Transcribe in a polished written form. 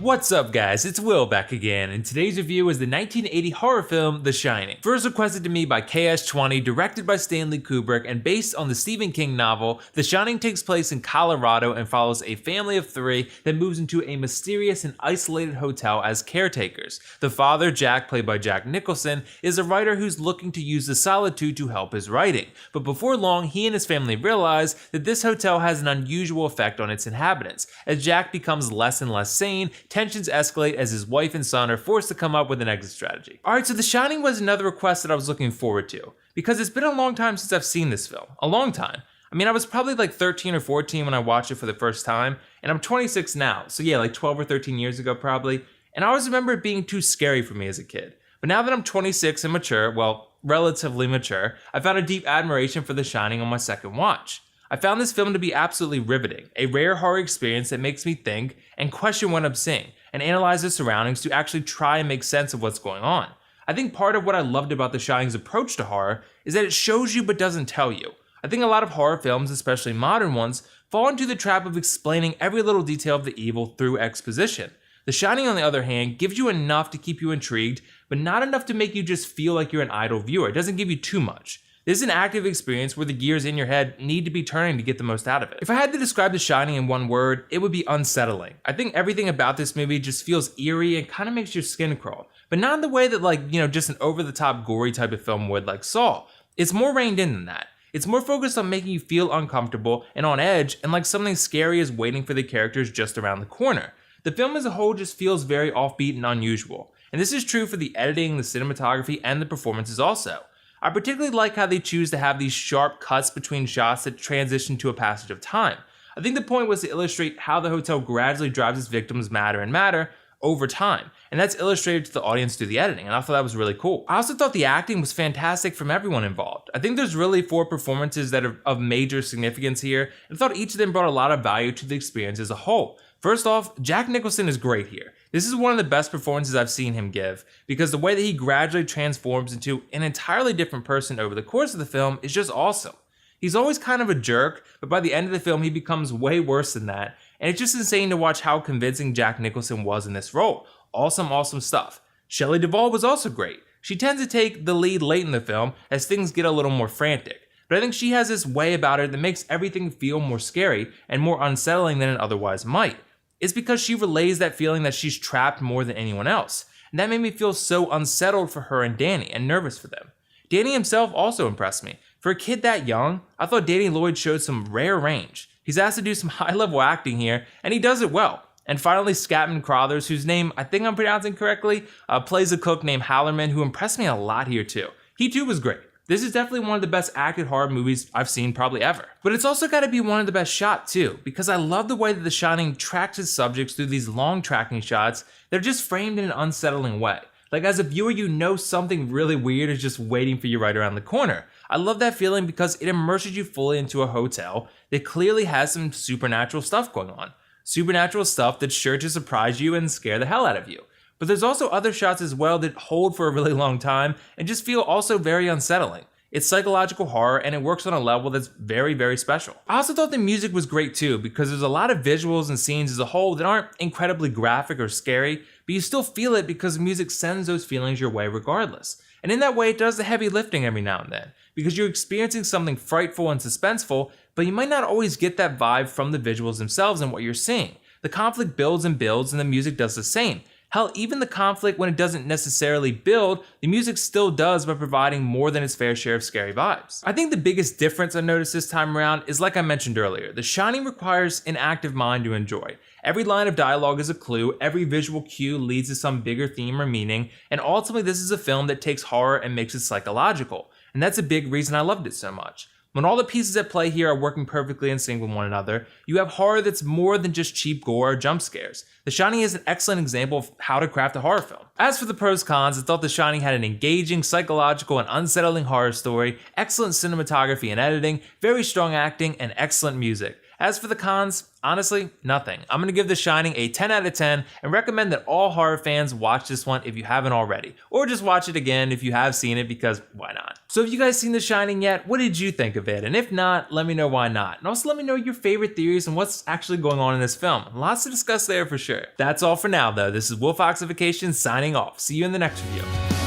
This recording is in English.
What's up guys, it's Will back again, and today's review is the 1980 horror film The Shining. First requested to me by KS20, directed by Stanley Kubrick, and based on the Stephen King novel, The Shining takes place in Colorado and follows a family of three that moves into a mysterious and isolated hotel as caretakers. The father, Jack, played by Jack Nicholson, is a writer who's looking to use the solitude to help his writing, but before long he and his family realize that this hotel has an unusual effect on its inhabitants. As Jack becomes less and less sane, tensions escalate as his wife and son are forced to come up with an exit strategy. Alright, so The Shining was another request that I was looking forward to, because it's been a long time since I've seen this film. A long time. I mean, I was probably like 13 or 14 when I watched it for the first time, and I'm 26 now, so yeah, like 12 or 13 years ago probably, and I always remember it being too scary for me as a kid. But now that I'm 26 and mature, well, relatively mature, I found a deep admiration for The Shining on my second watch. I found this film to be absolutely riveting, a rare horror experience that makes me think and question what I'm seeing, and analyze the surroundings to actually try and make sense of what's going on. I think part of what I loved about The Shining's approach to horror is that it shows you but doesn't tell you. I think a lot of horror films, especially modern ones, fall into the trap of explaining every little detail of the evil through exposition. The Shining, on the other hand, gives you enough to keep you intrigued, but not enough to make you just feel like you're an idle viewer. It doesn't give you too much. This is an active experience where the gears in your head need to be turning to get the most out of it. If I had to describe The Shining in one word, it would be unsettling. I think everything about this movie just feels eerie and kind of makes your skin crawl, but not in the way that just an over-the-top gory type of film would, like Saw. It's more reined in than that. It's more focused on making you feel uncomfortable and on edge, and like something scary is waiting for the characters just around the corner. The film as a whole just feels very offbeat and unusual, and this is true for the editing, the cinematography, and the performances also. I particularly like how they choose to have these sharp cuts between shots that transition to a passage of time. I think the point was to illustrate how the hotel gradually drives its victims madder and madder over time, and that's illustrated to the audience through the editing, and I thought that was really cool. I also thought the acting was fantastic from everyone involved. I think there's really 4 performances that are of major significance here, and I thought each of them brought a lot of value to the experience as a whole. First off, Jack Nicholson is great here. This is one of the best performances I've seen him give, because the way that he gradually transforms into an entirely different person over the course of the film is just awesome. He's always kind of a jerk, but by the end of the film he becomes way worse than that, and it's just insane to watch how convincing Jack Nicholson was in this role. Awesome stuff. Shelley Duvall was also great. She tends to take the lead late in the film as things get a little more frantic, but I think she has this way about her that makes everything feel more scary and more unsettling than it otherwise might. It's because she relays that feeling that she's trapped more than anyone else, and that made me feel so unsettled for her and Danny, and nervous for them. Danny himself also impressed me. For a kid that young, I thought Danny Lloyd showed some rare range. He's asked to do some high-level acting here, and he does it well. And finally, Scatman Crothers, whose name I think I'm pronouncing correctly, plays a cook named Hallerman, who impressed me a lot here too. He too was great. This is definitely one of the best acted horror movies I've seen probably ever. But it's also got to be one of the best shot too, because I love the way that The Shining tracks its subjects through these long tracking shots that are just framed in an unsettling way. Like as a viewer, you know something really weird is just waiting for you right around the corner. I love that feeling because it immerses you fully into a hotel that clearly has some supernatural stuff going on. Supernatural stuff that's sure to surprise you and scare the hell out of you. But there's also other shots as well that hold for a really long time and just feel also very unsettling. It's psychological horror and it works on a level that's very special. I also thought the music was great too, because there's a lot of visuals and scenes as a whole that aren't incredibly graphic or scary, but you still feel it because the music sends those feelings your way regardless. And in that way it does the heavy lifting every now and then, because you're experiencing something frightful and suspenseful, but you might not always get that vibe from the visuals themselves and what you're seeing. The conflict builds and builds and the music does the same. Hell, even the conflict, when it doesn't necessarily build, the music still does by providing more than its fair share of scary vibes. I think the biggest difference I noticed this time around is, like I mentioned earlier, The Shining requires an active mind to enjoy. Every line of dialogue is a clue, every visual cue leads to some bigger theme or meaning, and ultimately this is a film that takes horror and makes it psychological. And that's a big reason I loved it so much. When all the pieces at play here are working perfectly in sync with one another, you have horror that's more than just cheap gore or jump scares. The Shining is an excellent example of how to craft a horror film. As for the pros cons, I thought The Shining had an engaging, psychological, and unsettling horror story, excellent cinematography and editing, very strong acting, and excellent music. As for the cons, honestly, nothing. I'm gonna give The Shining a 10 out of 10 and recommend that all horror fans watch this one if you haven't already, or just watch it again if you have seen it, because why not? So have you guys seen The Shining yet? What did you think of it? And if not, let me know why not. And also let me know your favorite theories and what's actually going on in this film. Lots to discuss there for sure. That's all for now though. This is WillFoxification signing off. See you in the next video.